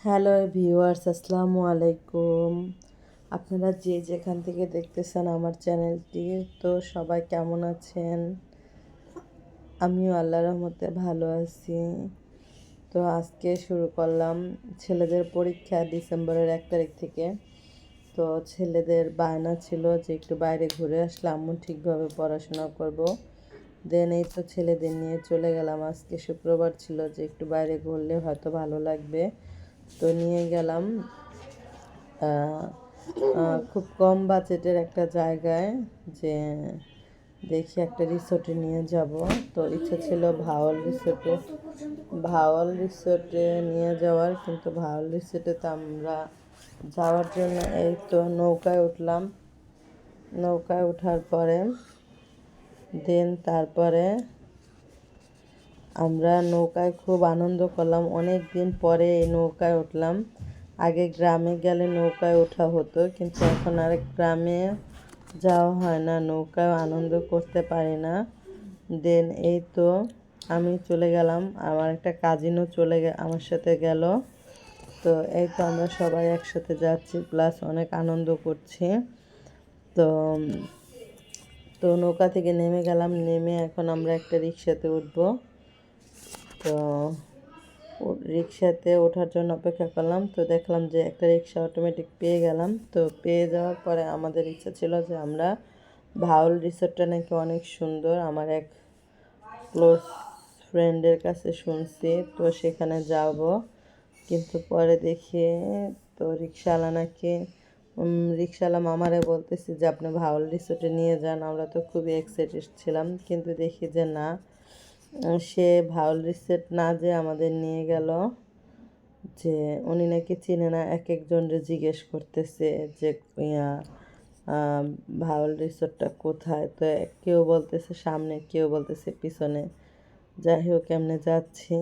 Hello viewers, আসসালামু আলাইকুম। আপনারা যে যেখান থেকে দেখতেছেন আমার চ্যানেলটি, তো সবাই কেমন আছেন? আমিও আল্লাহর রহমতে ভালো আছি। তো আজকে শুরু করলাম ছেলেদের পরীক্ষা ডিসেম্বরের 1 তারিখ থেকে। তো ছেলেদের বায়না ছিল যে একটু বাইরে ঘুরে আসলে আম্মু ঠিকভাবে পড়াশোনা করব। দেন এই তো ছেলেদের নিয়ে চলে গেলাম। আজকে শুক্রবার ছিল যে একটু বাইরে ঘুরলে হয়তো ভালো লাগবে, তো নিয়ে গেলাম খুব কম বাজেটের একটা জায়গায়, যে দেখি একটা রিসোর্টে নিয়ে যাব। তো ইচ্ছা ছিল ভাওয়াল রিসোর্টে নিয়ে যাওয়ার, কিন্তু ভাওয়াল রিসোর্টে তো আমরা যাওয়ার জন্য এই তো নৌকায় উঠলাম। নৌকায় ওঠার পরে তারপরে আমরা নৌকায় খুব আনন্দ করলাম। অনেক দিন পরে এই নৌকায় উঠলাম। আগে গ্রামে গেলে নৌকায় ওঠা হতো, কিন্তু এখন আর গ্রামে যাওয়া হয় না, নৌকায় আনন্দ করতে পারি না। দেন এই তো আমি চলে গেলাম, আমার একটা কাজিনও আমার সাথে গেল। তো এই তো আমরা সবাই একসাথে যাচ্ছি, প্লাস অনেক আনন্দ করছি। তো তো নৌকা থেকে নেমে গেলাম, নেমে এখন আমরা একটা রিক্সাতে উঠবো। তো রিক্সাতে ওঠার জন্য অপেক্ষা করলাম। তো দেখলাম যে একটা রিক্সা অটোমেটিক পেয়ে গেলাম। তো পেয়ে যাওয়ার পরে আমাদের ইচ্ছা ছিল যে আমরা ভাওয়াল রিসোর্টটা নাকি অনেক সুন্দর, আমার এক ক্লোজ ফ্রেন্ডের কাছে শুনছি, তো সেখানে যাব। কিন্তু পরে দেখি তো রিক্সাওয়ালা মামারে বলতেছি যে আপনি ভাওয়াল রিসোর্টে নিয়ে যান। আমরা তো খুবই এক্সাইটেড ছিলাম, কিন্তু দেখি যে না, সে ভাওয়াল রিসোর্ট না যে আমাদের নিয়ে গেল, যে উনি নাকি চিনে না, এক একজনরে জিজ্ঞেস করতেছে যে ইয়া ভাওয়াল রিসোর্টটা কোথায়। তো কেউ বলতেছে সামনে, কেউ বলতেছে পিছনে। যাই হোক, এমনি যাচ্ছি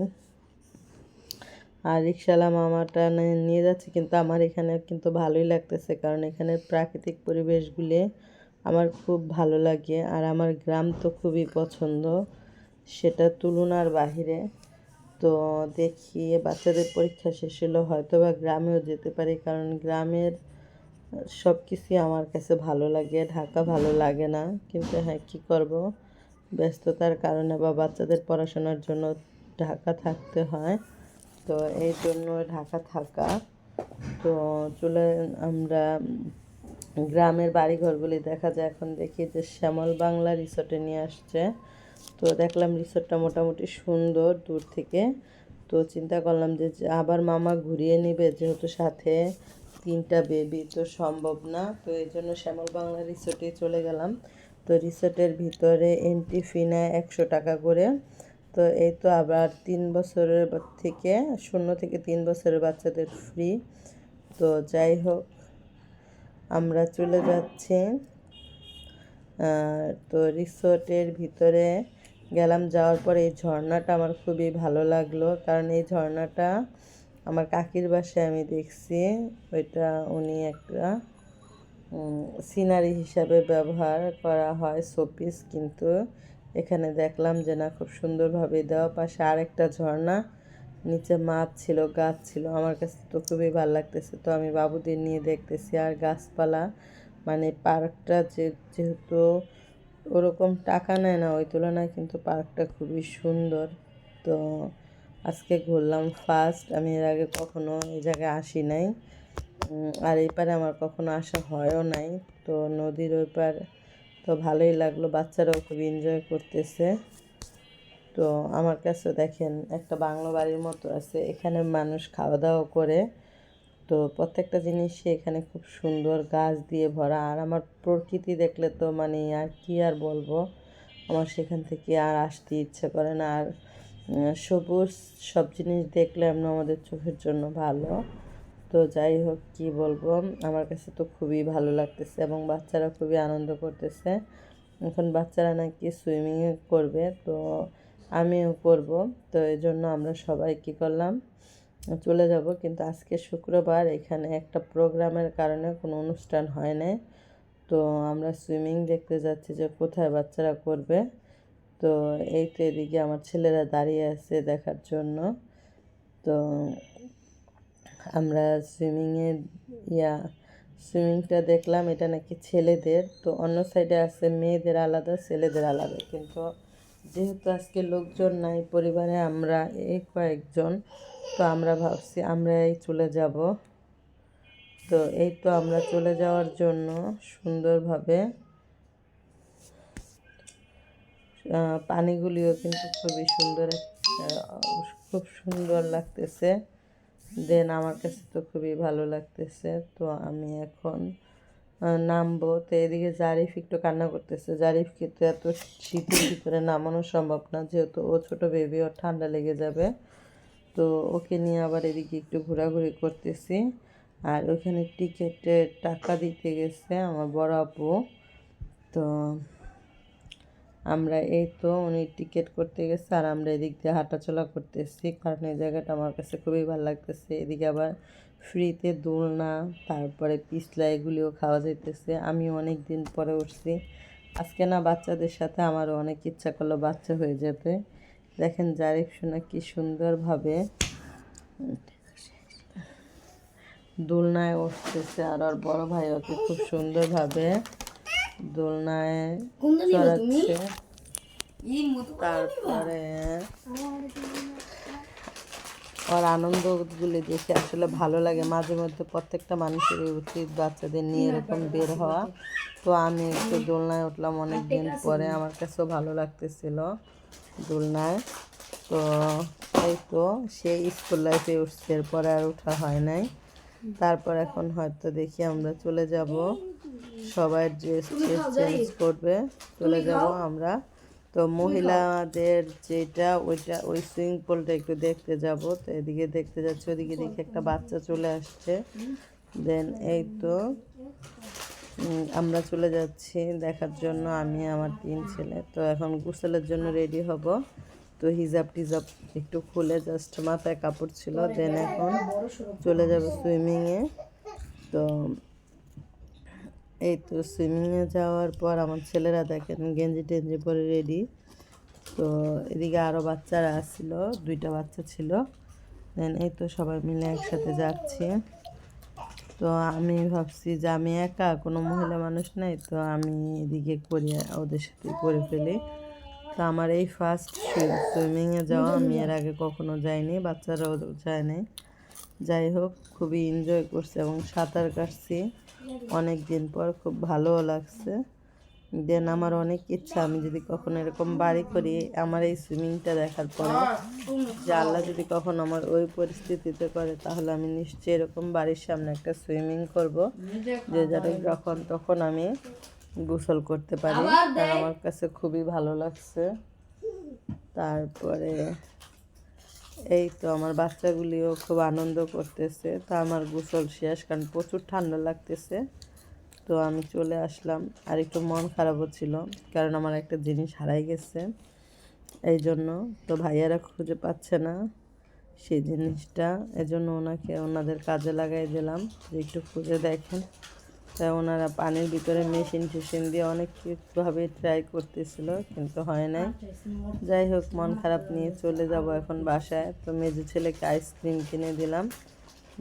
আর রিক্সাওয়ালা মামাটা নিয়ে যাচ্ছে, কিন্তু আমার এখানে কিন্তু ভালোই লাগতেছে, কারণ এখানের প্রাকৃতিক পরিবেশগুলি আমার খুব ভালো লাগে। আর আমার গ্রাম তো খুবই পছন্দ, সেটা তুলনার বাহিরে। তো দেখি বাচ্চাদের পরীক্ষা শেষ হলো, হয়তো বা গ্রামেও যেতে পারি, কারণ গ্রামের সব কিছুই আমার কাছে ভালো লাগে, ঢাকা ভালো লাগে না। কিন্তু হ্যাঁ, কী করব, ব্যস্ততার কারণে বা বাচ্চাদের পড়াশোনার জন্য ঢাকা থাকতে হয়, তো এই জন্য ঢাকা থাকা। তো চলে আমরা গ্রামের বাড়িঘরগুলি দেখা যায়। এখন দেখি যে শ্যামল বাংলা রিসোর্টে নিয়ে আসছে। তো দেখলাম রিসোর্টটা মোটামুটি সুন্দর দূর থেকে। তো চিন্তা করলাম যে আবার মামা ঘুরিয়ে নেবে, যেহেতু সাথে 3টা বেবি, তো সম্ভব না। তো এই জন্য শ্যামল বাংলা রিসোর্টে চলে গেলাম। তো রিসোর্টের ভিতরে এন্ট্রি ফি নেয় 100 টাকা করে। তো এই তো আবার 3 বছরের থেকে 0 থেকে 3 বছরের বাচ্চাদের ফ্রি। তো যাই হোক, আমরা চলে যাচ্ছি। তো রিসোর্টের ভিতরে গেলাম, যাওয়ার পরে এই ঝর্ণাটা আমার খুবই ভালো লাগলো, কারণ এই ঝর্ণাটা আমার কাকির বাসায় আমি দেখছি। ওইটা উনি একটা সিনারি হিসাবে ব্যবহার করা হয়, শোপিস, কিন্তু এখানে দেখলাম যে না, খুব সুন্দরভাবে দেওয়া। পাশে আরেকটা ঝর্ণা, নিচে মাছ ছিল, গাছ ছিল, আমার কাছে তো খুবই ভালো লাগতেছে। তো আমি বাবুদের নিয়ে দেখতেছি, আর গাছপালা, মানে পার্কটা যেহেতু ওরকম টাকা নেয় না, ওই তুলনায় কিন্তু পার্কটা খুবই সুন্দর। তো আজকে ঘুরলাম ফার্স্ট, আমি এর আগে কখনো এই জায়গায় আসি নাই, আর এই পারে আমার কখনো আসা হয়ও নাই। তো নদীর ওই পার, তো ভালোই লাগলো, বাচ্চারাও খুব এনজয় করতেছে। তো আমার কাছে দেখেন একটা বাংলো বাড়ির মতো আছে, এখানে মানুষ খাওয়া দাওয়া করে। তো প্রত্যেকটা জিনিসই এখানে খুব সুন্দর, গাছ দিয়ে ভরা। আর আমার প্রকৃতি দেখলে তো মানে আর কি আর বলবো, আমার সেখান থেকে আর আসতে ইচ্ছে করে না। আর সবুজ সব জিনিস দেখলে এমন আমাদের চোখের জন্য ভালো। তো যাই হোক, কি বলবো, আমার কাছে তো খুবই ভালো লাগতেছে, এবং বাচ্চারা খুবই আনন্দ করতেছে। এখন বাচ্চারা নাকি সুইমিং করবে, তো আমিও করব। তো এই জন্য আমরা সবাই কী করলাম, চলে যাব। কিন্তু আজকে শুক্রবার, এখানে একটা প্রোগ্রামের কারণে কোনো অনুষ্ঠান হয় না। তো আমরা সুইমিং দেখতে যাচ্ছি যে কোথায় বাচ্চারা করবে। তো এই তো এদিকে আমার ছেলেরা দাঁড়িয়ে আছে দেখার জন্য। তো আমরা সুইমিংটা দেখলাম, এটা নাকি ছেলেদের, তো অন্য সাইডে আছে মেয়েদের আলাদা ছেলেদের আলাদা। কিন্তু যেহেতু আজকে লোকজন নাই পরিবারে, আমরা এই কয়েকজন, তো আমরা ভাবছি আমরাই চলে যাব। তো এই তো আমরা চলে যাওয়ার জন্য সুন্দরভাবে পানিগুলিও কিন্তু খুবই সুন্দর, খুব সুন্দর লাগতেছে। দেন আমার কাছে তো খুবই ভালো লাগতেছে। তো আমি এখন নামবো। তো এদিকে জারিফ একটু কান্না করতেছে। জারিফকে তো এত শীতের ভিতরে নামানো সম্ভব না, যেহেতু ও ছোটো বেবি, ওর ঠান্ডা লেগে যাবে। তো ওকে নিয়ে আবার এদিকে একটু ঘোরাঘুরি করতেছি। আর ওখানে টিকিটের টাকা দিতে গেছে আমার বড় আপু। তো আমরা এই তো উনি টিকিট করতে গেছে আর আমরা এদিক দিয়ে হাঁটাচলা করতেছি, কারণ এই জায়গাটা আমার কাছে খুবই ভালো লাগতেছে। এদিকে আবার ফ্রিতে দোলনা, তারপরে পিছলা, এগুলিও খাওয়া যাইতেছে। আমি অনেক দিন পরে উঠছি আজকে, না বাচ্চাদের সাথে আমারও অনেক ইচ্ছা করলো বাচ্চা হয়ে যেতে। দেখেন জারিফ সোনা কি সুন্দরভাবে দোলনায় উঠতেছে, আর ওর বড় ভাই ওকে খুব সুন্দরভাবে দোলনায় চড়াচ্ছে। তারপরে ওর আনন্দগুলি দেখে আসলে ভালো লাগে। মাঝে মধ্যে প্রত্যেকটা মানুষেরই উচিত বাচ্চাদের নিয়ে এরকম বের হওয়া। তো আমি একটু দোলনায় উঠলাম অনেক দিন পরে, আমার কাছেও ভালো লাগতেছিল দোলনায়। তো এই তো সেই স্কুল লাইফে উঠছে, এরপরে আর ওঠা হয় নাই। তারপর এখন হয়তো দেখি আমরা চলে যাব, সবাই ড্রেস চেঞ্জ করবে, চলে যাব আমরা। তো মহিলাদের যেটা ওইটা, ওই সুইমিং পুলটা একটু দেখতে যাব। তো এদিকে দেখতে যাচ্ছি, ওদিকে দেখে একটা বাচ্চা চলে আসছে। দেন এই তো আমরা চলে যাচ্ছি দেখার জন্য, আমি আমার 3 ছেলে। তো এখন গোসলের জন্য রেডি হব। তো হিজাব টিজাব একটু খুলে জাস্ট মাথায় কাপড় ছিল, দেন এখন চলে যাব সুইমিংয়ে। তো এই তো সুইমিংয়ে যাওয়ার পর আমার ছেলেরা দেখেন গেঞ্জি টেঞ্জি পরে রেডি। তো এদিকে আরও বাচ্চারা আসছিল, 2টা বাচ্চা ছিল। দেন এই তো সবাই মিলে একসাথে যাচ্ছি। তো আমি ভাবছি যে আমি একা, কোনো মহিলা মানুষ নাই, তো আমি এদিকে করি, ওদের সাথে করে ফেলি। তো আমার এই ফার্স্ট সুইমিংয়ে যাওয়া, আমি এর আগে কখনো যাইনি, বাচ্চারাও যায় নাই। যাই হোক, খুবই এনজয় করছে এবং সাঁতার কাটছি অনেক দিন পর, খুব ভালোও লাগছে। দেন আমার অনেক ইচ্ছা, আমি যদি কখনো এরকম বাড়ি করি, আমার এই সুইমিংটা দেখার পরে যে আল্লাহ যদি কখনো আমার ওই পরিস্থিতিতে করে, তাহলে আমি নিশ্চয়ই এরকম বাড়ির সামনে একটা সুইমিং করব, যে যাতে যখন তখন আমি গোসল করতে পারি। আর আমার কাছে খুবই ভালো লাগছে। তারপরে এই তো আমার বাচ্চাগুলিও খুব আনন্দ করতেছে। তো আমার গোসল শেষ, কারণ প্রচুর ঠান্ডা লাগতেছে। তো আমি চলে আসলাম, আর একটু মন খারাপও ছিল, কারণ আমার একটা জিনিস হারাই গেছে এই জন্য। তো ভাইয়ারা খুঁজে পাচ্ছে না সেই জিনিসটা, এজন্য ওনাদের কাজে লাগাই দিলাম যে একটু খুঁজে দেখেন। তাই ওনারা পানির ভিতরে মেশিন দিয়ে অনেকভাবে ট্রাই করতেছিল, কিন্তু হয় নাই। যাই হোক, মন খারাপ নিয়ে চলে যাব এখন বাসায়। তো মেজো ছেলেকে আইসক্রিম কিনে দিলাম।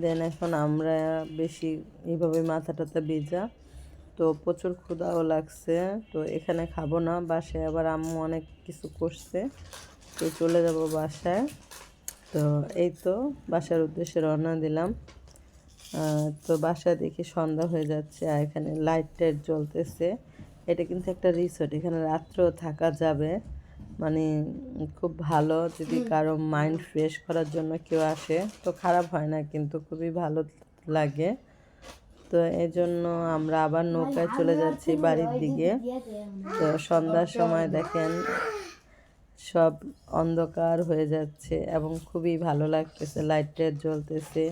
দেন এখন আমরা বেশি এইভাবে মাথা টাথা ভিজা, তো প্রচুর ক্ষুধাও লাগছে। তো এখানে খাবো না, বাসায় আবার আম্মু অনেক কিছু করছে, তো চলে যাব বাসায়। তো এই তো বাসার উদ্দেশ্যে রওনা দিলাম। তো বাসায় দেখি সন্ধ্যা হয়ে যাচ্ছে, আর এখানে লাইট টাইট জ্বলতেছে। এটা কিন্তু একটা রিসোর্ট, এখানে রাত্রেও থাকা যাবে, মানে খুব ভালো। যদি কারো মাইন্ড ফ্রেশ করার জন্য কেউ আসে, তো খারাপ হয় না, কিন্তু খুবই ভালো লাগে। তো এই জন্য আমরা আবার নৌকায় চলে যাচ্ছি বাড়ির দিকে। তো সন্ধ্যার সময় দেখেন সব অন্ধকার হয়ে যাচ্ছে এবং খুবই ভালো লাগতেছে, লাইট টাইট জ্বলতেছে।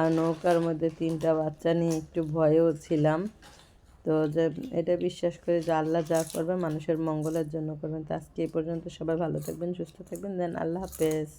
আর নৌকার মধ্যে 3টা বাচ্চা নিয়ে একটু ভয়েও ছিলাম। তো যে এটা বিশ্বাস করি যে আল্লাহ যা করবে মানুষের মঙ্গলের জন্য করবেন। তো আজকে এই পর্যন্ত, সবাই ভালো থাকবেন, সুস্থ থাকবেন, দেন আল্লাহ হাফেজ।